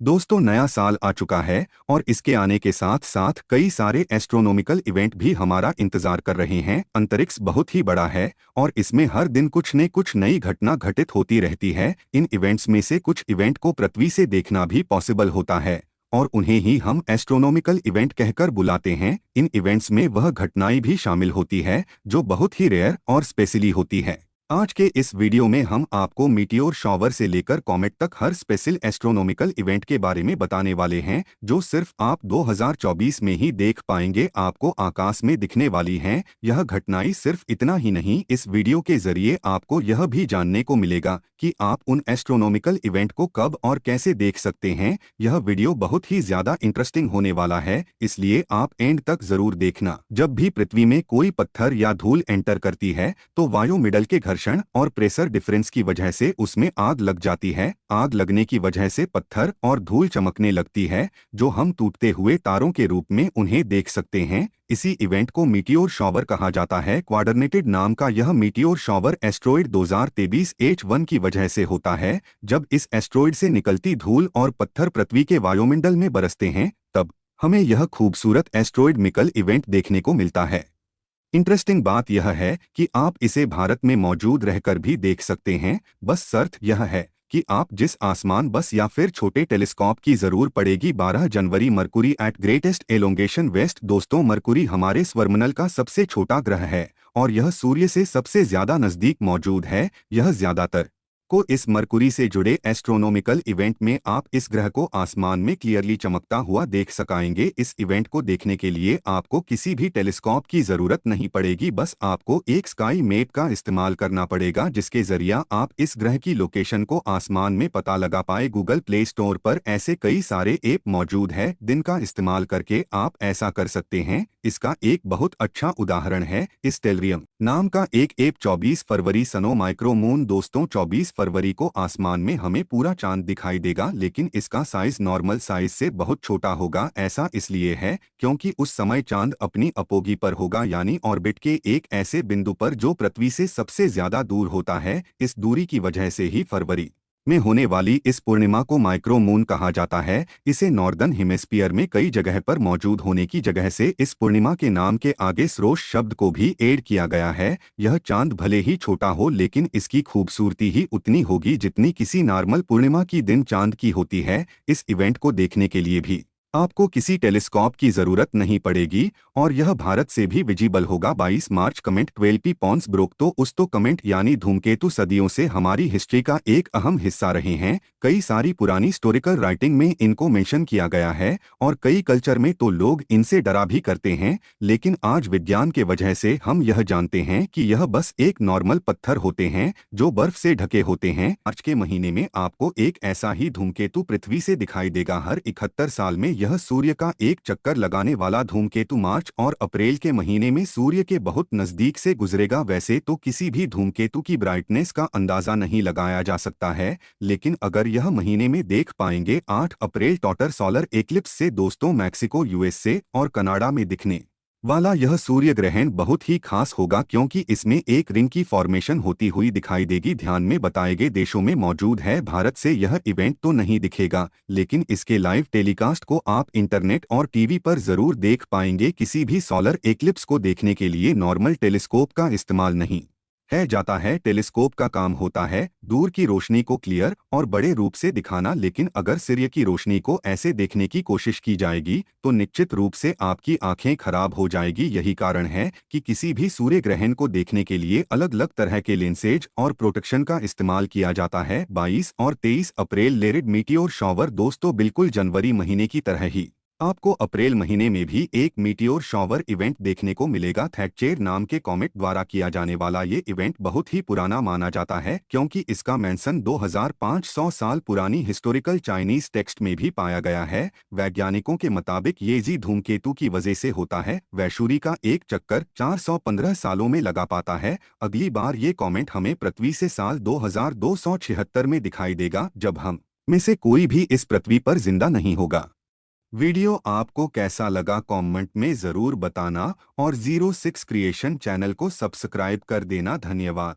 दोस्तों, नया साल आ चुका है और इसके आने के साथ साथ कई सारे एस्ट्रोनॉमिकल इवेंट भी हमारा इंतजार कर रहे हैं। अंतरिक्ष बहुत ही बड़ा है और इसमें हर दिन कुछ न कुछ नई घटना घटित होती रहती है। इन इवेंट्स में से कुछ इवेंट को पृथ्वी से देखना भी पॉसिबल होता है और उन्हें ही हम एस्ट्रोनॉमिकल इवेंट कहकर बुलाते हैं। इन इवेंट्स में वह घटनाएं भी शामिल होती है जो बहुत ही रेयर और स्पेशली होती है। आज के इस वीडियो में हम आपको मीटियोर शॉवर से लेकर कॉमेट तक हर स्पेशल एस्ट्रोनॉमिकल इवेंट के बारे में बताने वाले हैं जो सिर्फ आप 2024 में ही देख पाएंगे, आपको आकाश में दिखने वाली हैं। यह घटनाएं सिर्फ इतना ही नहीं, इस वीडियो के जरिए आपको यह भी जानने को मिलेगा कि आप उन एस्ट्रोनॉमिकल इवेंट को कब और कैसे देख सकते हैं। यह वीडियो बहुत ही ज्यादा इंटरेस्टिंग होने वाला है, इसलिए आप एंड तक जरूर देखना। जब भी पृथ्वी में कोई पत्थर या धूल एंटर करती है तो वायुमंडल के घर्षण और प्रेशर डिफरेंस की वजह से उसमें आग लग जाती है। आग लगने की वजह से पत्थर और धूल चमकने लगती है, जो हम टूटते हुए तारों के रूप में उन्हें देख सकते हैं। इसी इवेंट को मीटियोर शॉवर कहा जाता है। क्वाड्रनेटेड नाम का यह मीटियोर शॉवर एस्ट्रॉइड 2023 H1 की वजह से होता है। जब इस एस्ट्रॉइड से निकलती धूल और पत्थर पृथ्वी के वायुमंडल में बरसते हैं, तब हमें यह खूबसूरत एस्ट्रॉइड मिकल इवेंट देखने को मिलता है। इंटरेस्टिंग बात यह है कि आप इसे भारत में मौजूद रहकर भी देख सकते हैं। बस शर्त यह है कि आप जिस आसमान बस या फिर छोटे टेलीस्कोप की जरूर पड़ेगी। 12 जनवरी Mercury at greatest elongation west. दोस्तों, मरकुरी हमारे सौरमंडल का सबसे छोटा ग्रह है और यह सूर्य से सबसे ज्यादा नजदीक मौजूद है। यह ज्यादातर को इस मरकुरी से जुड़े एस्ट्रोनॉमिकल इवेंट में आप इस ग्रह को आसमान में क्लियरली चमकता हुआ देख सकेंगे। इस इवेंट को देखने के लिए आपको किसी भी टेलीस्कोप की जरूरत नहीं पड़ेगी, बस आपको एक स्काई मैप का इस्तेमाल करना पड़ेगा जिसके जरिए आप इस ग्रह की लोकेशन को आसमान में पता लगा पाए। गूगल प्ले स्टोर पर ऐसे कई सारे ऐप मौजूद है जिनका इस्तेमाल करके आप ऐसा कर सकते हैं। इसका एक बहुत अच्छा उदाहरण है स्टेलरियम नाम का एक ऐप। 24 फरवरी सनो माइक्रो मून। दोस्तों, 24 फरवरी को आसमान में हमें पूरा चांद दिखाई देगा, लेकिन इसका साइज नॉर्मल साइज से बहुत छोटा होगा। ऐसा इसलिए है क्योंकि उस समय चांद अपनी अपोगी पर होगा, यानी ऑर्बिट के एक ऐसे बिंदु पर जो पृथ्वी से सबसे ज्यादा दूर होता है। इस दूरी की वजह से ही फरवरी में होने वाली इस पूर्णिमा को माइक्रो मून कहा जाता है। इसे नॉर्दर्न हेमिस्फीयर में कई जगह पर मौजूद होने की वजह से इस पूर्णिमा के नाम के आगे सरोज शब्द को भी ऐड किया गया है। यह चांद भले ही छोटा हो, लेकिन इसकी खूबसूरती ही उतनी होगी जितनी किसी नॉर्मल पूर्णिमा की दिन चांद की होती है। इस इवेंट को देखने के लिए भी आपको किसी टेलीस्कोप की जरूरत नहीं पड़ेगी और यह भारत से भी विजिबल होगा। 22 मार्च। कमेंट 12 पॉन्स ब्रोक तो उस तो कमेंट यानी धूमकेतु सदियों से हमारी हिस्ट्री का एक अहम हिस्सा रहे हैं। कई सारी पुरानी हिस्टोरिकल राइटिंग में इनको मेंशन किया गया है और कई कल्चर में तो लोग इनसे डरा भी करते हैं, लेकिन आज विज्ञान के वजह से हम यह जानते हैं कि यह बस एक नॉर्मल पत्थर होते हैं जो बर्फ से ढके होते हैं। मार्च के महीने में आपको एक ऐसा ही धूमकेतु पृथ्वी से दिखाई देगा। हर 71 साल में यह सूर्य का एक चक्कर लगाने वाला धूमकेतु मार्च और अप्रैल के महीने में सूर्य के बहुत नजदीक से गुजरेगा। वैसे तो किसी भी धूमकेतु की ब्राइटनेस का अंदाजा नहीं लगाया जा सकता है, लेकिन अगर यह महीने में देख पाएंगे 8 अप्रैल टोटल सोलर एक्लिप्स से। दोस्तों, मैक्सिको, यूएसए और कनाडा में दिखने वाला यह सूर्य ग्रहण बहुत ही खास होगा क्योंकि इसमें एक रिंग की फॉर्मेशन होती हुई दिखाई देगी। ध्यान में बताए गए देशों में मौजूद है। भारत से यह इवेंट तो नहीं दिखेगा, लेकिन इसके लाइव टेलीकास्ट को आप इंटरनेट और टीवी पर जरूर देख पाएंगे। किसी भी सोलर एक्लिप्स को देखने के लिए नॉर्मल टेलीस्कोप का इस्तेमाल नहीं है जाता है। टेलीस्कोप का काम होता है दूर की रोशनी को क्लियर और बड़े रूप से दिखाना, लेकिन अगर सूर्य की रोशनी को ऐसे देखने की कोशिश की जाएगी तो निश्चित रूप से आपकी आंखें खराब हो जाएगी। यही कारण है कि किसी भी सूर्य ग्रहण को देखने के लिए अलग अलग तरह के लेंसेज और प्रोटेक्शन का इस्तेमाल किया जाता है। 22 और 23 अप्रैल लेरिड मीटियोर शॉवर। दोस्तों, बिल्कुल जनवरी महीने की तरह ही आपको अप्रैल महीने में भी एक मीटियोर शॉवर इवेंट देखने को मिलेगा। थैक्चेर नाम के कॉमेट द्वारा किया जाने वाला ये इवेंट बहुत ही पुराना माना जाता है क्योंकि इसका मेंशन 2500 साल पुरानी हिस्टोरिकल चाइनीज टेक्स्ट में भी पाया गया है। वैज्ञानिकों के मुताबिक ये जी धूमकेतु की वजह से होता है। वैशुरी का एक चक्कर 415 सालों में लगा पाता है। अगली बार ये कॉमेट हमें पृथ्वी से साल 2276 में दिखाई देगा, जब हम में से कोई भी इस पृथ्वी पर जिंदा नहीं होगा। वीडियो आपको कैसा लगा कमेंट में ज़रूर बताना और 06 क्रिएशन चैनल को सब्सक्राइब कर देना। धन्यवाद।